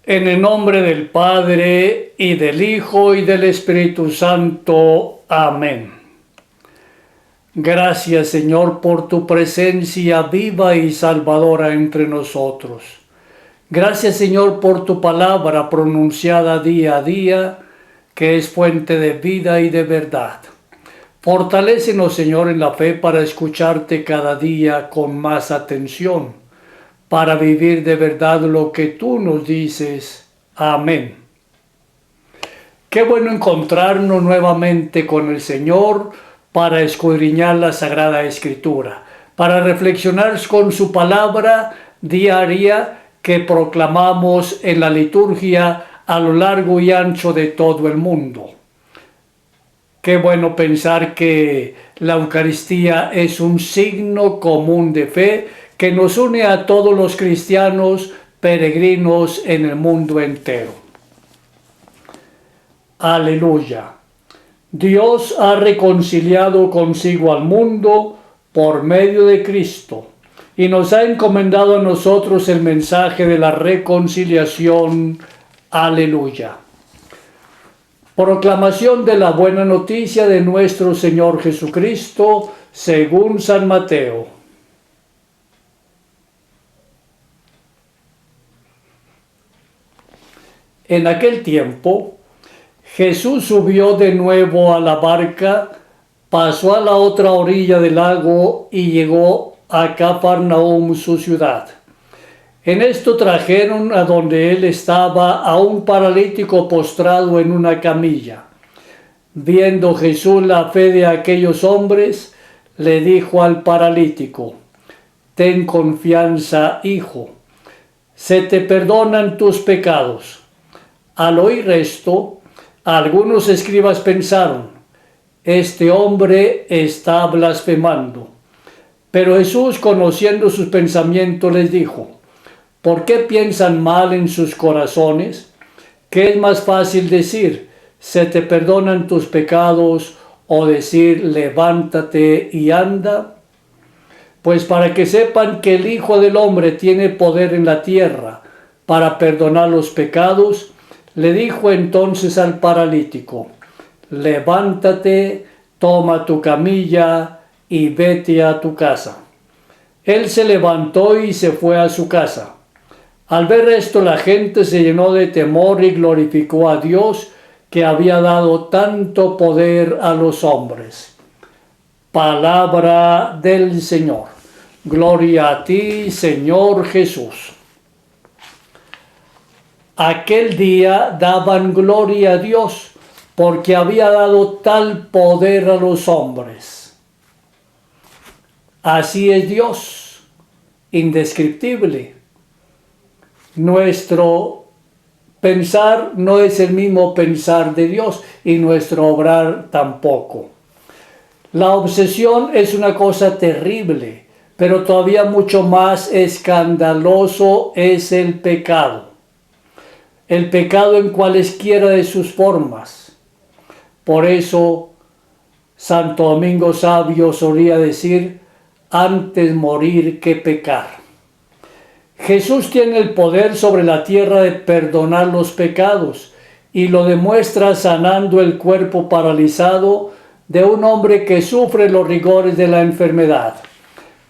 En el nombre del Padre, y del Hijo, y del Espíritu Santo. Amén. Gracias, Señor, por tu presencia viva y salvadora entre nosotros. Gracias, Señor, por tu palabra pronunciada día a día, que es fuente de vida y de verdad. Fortalécenos, Señor, en la fe para escucharte cada día con más atención, para vivir de verdad lo que tú nos dices. Amén. Qué bueno encontrarnos nuevamente con el Señor para escudriñar la Sagrada Escritura, para reflexionar con su palabra diaria que proclamamos en la liturgia a lo largo y ancho de todo el mundo. Qué bueno pensar que la Eucaristía es un signo común de fe que nos une a todos los cristianos peregrinos en el mundo entero. Aleluya. Dios ha reconciliado consigo al mundo por medio de Cristo y nos ha encomendado a nosotros el mensaje de la reconciliación. Aleluya. Proclamación de la buena noticia de nuestro Señor Jesucristo según San Mateo. En aquel tiempo, Jesús subió de nuevo a la barca, pasó a la otra orilla del lago y llegó a Cafarnaúm, su ciudad. En esto trajeron a donde él estaba a un paralítico postrado en una camilla. Viendo Jesús la fe de aquellos hombres, le dijo al paralítico: «Ten confianza, hijo, se te perdonan tus pecados». Al oír esto, algunos escribas pensaron: «Este hombre está blasfemando». Pero Jesús, conociendo sus pensamientos, les dijo: «¿Por qué piensan mal en sus corazones? ¿Qué es más fácil decir: se te perdonan tus pecados, o decir: levántate y anda? Pues para que sepan que el Hijo del Hombre tiene poder en la tierra para perdonar los pecados», le dijo entonces al paralítico: «Levántate, toma tu camilla y vete a tu casa». Él se levantó y se fue a su casa. Al ver esto, la gente se llenó de temor y glorificó a Dios, que había dado tanto poder a los hombres. Palabra del Señor. Gloria a ti, Señor Jesús. Aquel día daban gloria a Dios, porque había dado tal poder a los hombres. Así es Dios, indescriptible. Nuestro pensar no es el mismo pensar de Dios, y nuestro obrar tampoco. La obsesión es una cosa terrible, pero todavía mucho más escandaloso es el pecado. El pecado en cualesquiera de sus formas. Por eso Santo Domingo Sabio solía decir: antes morir que pecar. Jesús tiene el poder sobre la tierra de perdonar los pecados, y lo demuestra sanando el cuerpo paralizado de un hombre que sufre los rigores de la enfermedad.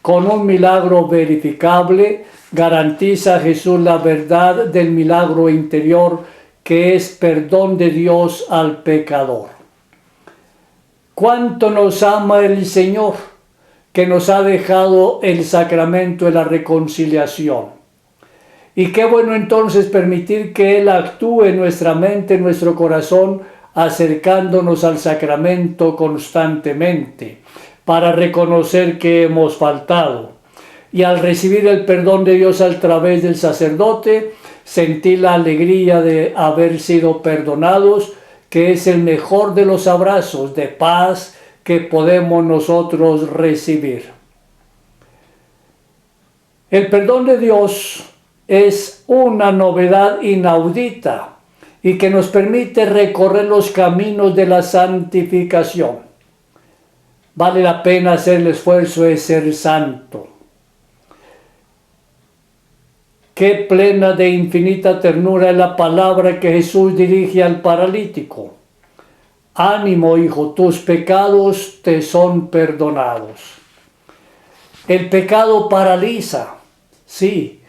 Con un milagro verificable, garantiza Jesús la verdad del milagro interior, que es perdón de Dios al pecador. ¿Cuánto nos ama el Señor, que nos ha dejado el sacramento de la reconciliación? Y qué bueno entonces permitir que Él actúe en nuestra mente, en nuestro corazón, acercándonos al sacramento constantemente, para reconocer que hemos faltado. Y al recibir el perdón de Dios a través del sacerdote, sentir la alegría de haber sido perdonados, que es el mejor de los abrazos de paz que podemos nosotros recibir. El perdón de Dios es una novedad inaudita y que nos permite recorrer los caminos de la santificación. Vale la pena hacer el esfuerzo de ser santo. Qué plena de infinita ternura es la palabra que Jesús dirige al paralítico. Ánimo, hijo, tus pecados te son perdonados. El pecado paraliza, sí.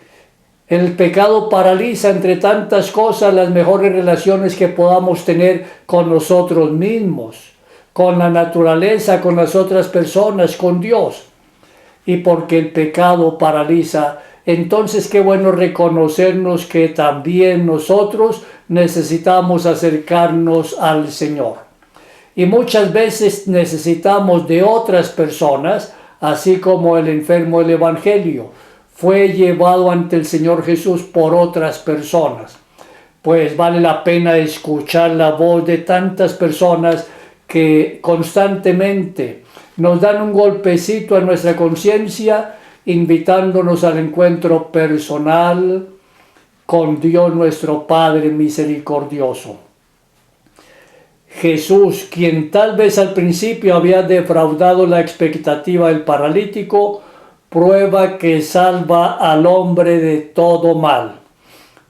El pecado paraliza, entre tantas cosas, las mejores relaciones que podamos tener con nosotros mismos, con la naturaleza, con las otras personas, con Dios. Y porque el pecado paraliza, entonces qué bueno reconocernos que también nosotros necesitamos acercarnos al Señor. Y muchas veces necesitamos de otras personas, así como el enfermo del Evangelio fue llevado ante el Señor Jesús por otras personas. Pues vale la pena escuchar la voz de tantas personas que constantemente nos dan un golpecito a nuestra conciencia, invitándonos al encuentro personal con Dios nuestro Padre misericordioso. Jesús, quien tal vez al principio había defraudado la expectativa del paralítico, prueba que salva al hombre de todo mal,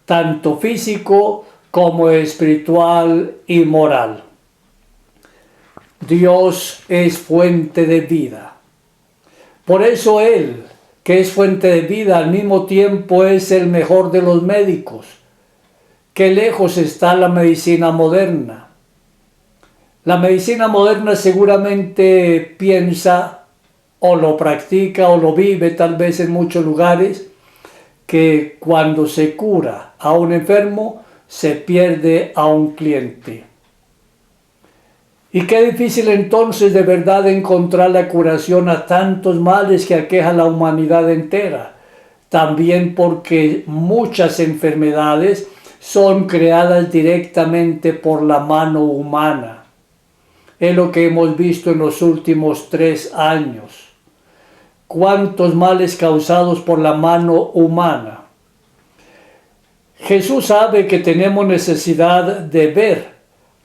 tanto físico como espiritual y moral. Dios es fuente de vida. Por eso Él, que es fuente de vida, al mismo tiempo es el mejor de los médicos. Qué lejos está la medicina moderna. La medicina moderna seguramente piensa, o lo practica, o lo vive tal vez en muchos lugares, que cuando se cura a un enfermo, se pierde a un cliente. Y qué difícil entonces de verdad encontrar la curación a tantos males que aqueja la humanidad entera. También porque muchas enfermedades son creadas directamente por la mano humana. Es lo que hemos visto en los últimos 3 años. Cuántos males causados por la mano humana. Jesús sabe que tenemos necesidad de ver.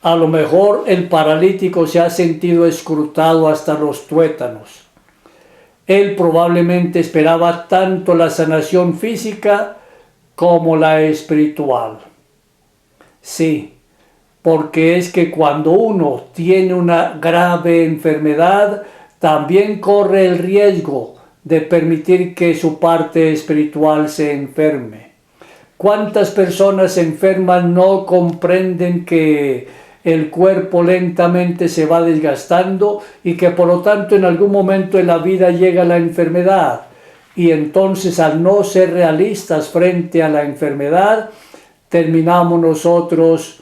A lo mejor el paralítico se ha sentido escrutado hasta los tuétanos. Él probablemente esperaba tanto la sanación física como la espiritual. Sí, porque es que cuando uno tiene una grave enfermedad, también corre el riesgo de permitir que su parte espiritual se enferme. ¿Cuántas personas enfermas no comprenden que el cuerpo lentamente se va desgastando y que por lo tanto en algún momento de la vida llega la enfermedad? Y entonces, al no ser realistas frente a la enfermedad, terminamos nosotros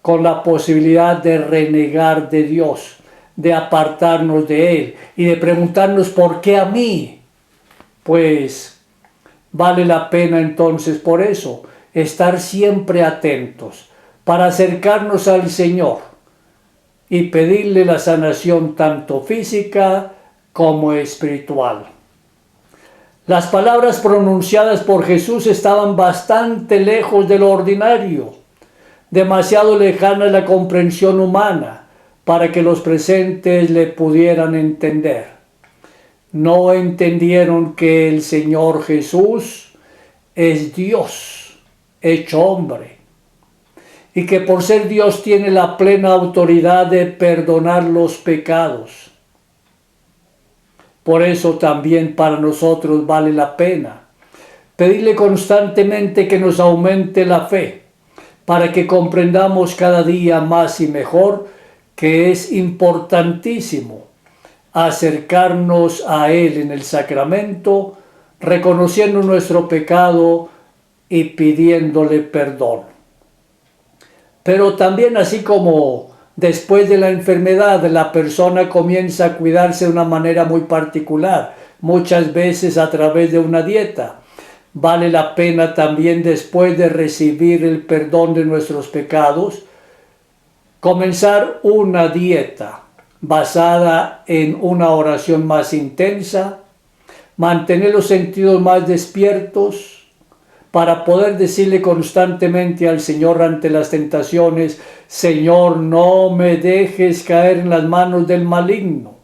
con la posibilidad de renegar de Dios, de apartarnos de Él y de preguntarnos ¿por qué a mí? Pues vale la pena entonces por eso estar siempre atentos para acercarnos al Señor y pedirle la sanación tanto física como espiritual. Las palabras pronunciadas por Jesús estaban bastante lejos de lo ordinario, demasiado lejana la comprensión humana para que los presentes le pudieran entender. No entendieron que el Señor Jesús es Dios, hecho hombre, y que por ser Dios tiene la plena autoridad de perdonar los pecados. Por eso también para nosotros vale la pena pedirle constantemente que nos aumente la fe, para que comprendamos cada día más y mejor que es importantísimo acercarnos a Él en el sacramento, reconociendo nuestro pecado y pidiéndole perdón. Pero también, así como después de la enfermedad la persona comienza a cuidarse de una manera muy particular, muchas veces a través de una dieta, vale la pena también, después de recibir el perdón de nuestros pecados, comenzar una dieta basada en una oración más intensa, mantener los sentidos más despiertos para poder decirle constantemente al Señor ante las tentaciones: Señor, no me dejes caer en las manos del maligno.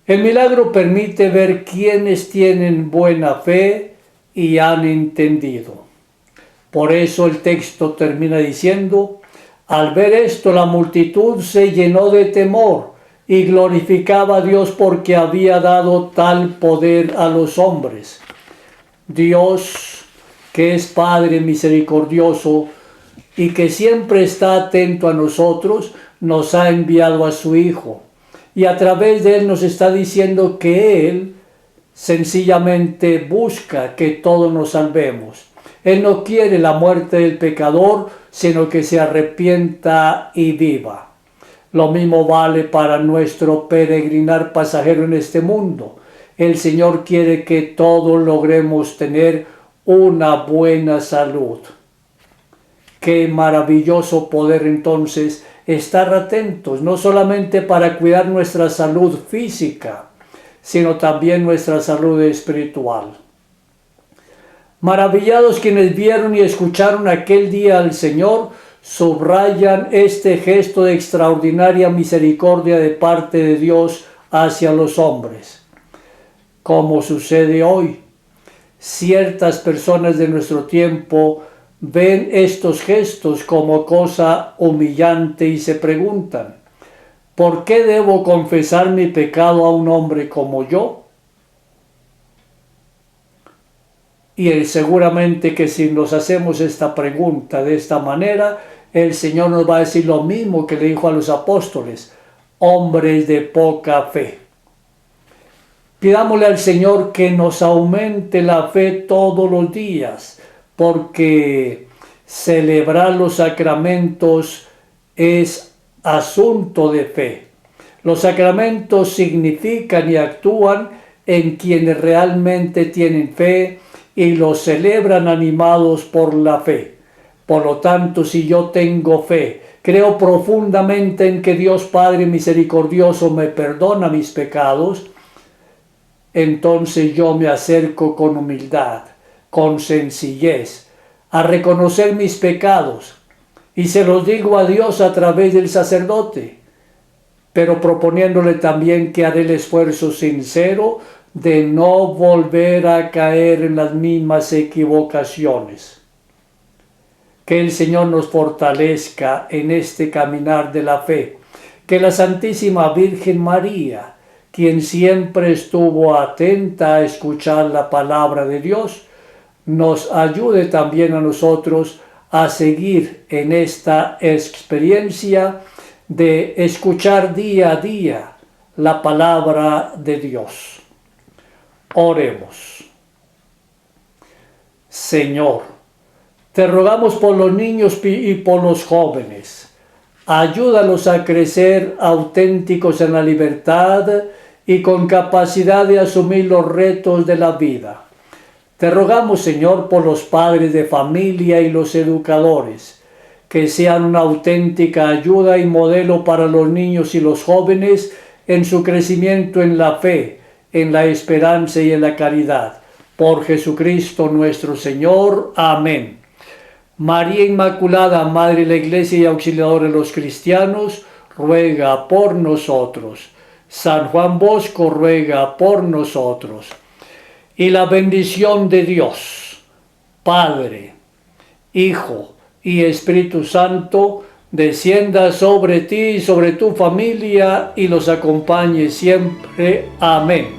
El milagro permite ver quiénes tienen buena fe y han entendido. Por eso el texto termina diciendo: al ver esto, la multitud se llenó de temor y glorificaba a Dios porque había dado tal poder a los hombres. Dios, que es Padre misericordioso y que siempre está atento a nosotros, nos ha enviado a su Hijo. Y a través de Él nos está diciendo que Él sencillamente busca que todos nos salvemos. Él no quiere la muerte del pecador, sino que se arrepienta y viva. Lo mismo vale para nuestro peregrinar pasajero en este mundo. El Señor quiere que todos logremos tener una buena salud. Qué maravilloso poder entonces estar atentos, no solamente para cuidar nuestra salud física, sino también nuestra salud espiritual. Maravillados quienes vieron y escucharon aquel día al Señor, subrayan este gesto de extraordinaria misericordia de parte de Dios hacia los hombres. Como sucede hoy, ciertas personas de nuestro tiempo ven estos gestos como cosa humillante y se preguntan: ¿por qué debo confesar mi pecado a un hombre como yo? Y seguramente que si nos hacemos esta pregunta de esta manera, el Señor nos va a decir lo mismo que le dijo a los apóstoles: hombres de poca fe. Pidámosle al Señor que nos aumente la fe todos los días, porque celebrar los sacramentos es asunto de fe. Los sacramentos significan y actúan en quienes realmente tienen fe y los celebran animados por la fe. Por lo tanto, si yo tengo fe, creo profundamente en que Dios Padre misericordioso me perdona mis pecados, entonces yo me acerco con humildad, con sencillez, a reconocer mis pecados y se los digo a Dios a través del sacerdote, pero proponiéndole también que haré el esfuerzo sincero de no volver a caer en las mismas equivocaciones. Que el Señor nos fortalezca en este caminar de la fe. Que la Santísima Virgen María, quien siempre estuvo atenta a escuchar la palabra de Dios, nos ayude también a nosotros a seguir en esta experiencia de escuchar día a día la palabra de Dios. Oremos. Señor, te rogamos por los niños y por los jóvenes. Ayúdalos a crecer auténticos en la libertad y con capacidad de asumir los retos de la vida. Te rogamos, Señor, por los padres de familia y los educadores, que sean una auténtica ayuda y modelo para los niños y los jóvenes en su crecimiento en la fe, en la esperanza y en la caridad. Por Jesucristo nuestro Señor. Amén. María Inmaculada, Madre de la Iglesia y Auxiliadora de los cristianos, ruega por nosotros. San Juan Bosco, ruega por nosotros. Y la bendición de Dios, Padre, Hijo y Espíritu Santo, descienda sobre ti y sobre tu familia y los acompañe siempre. Amén.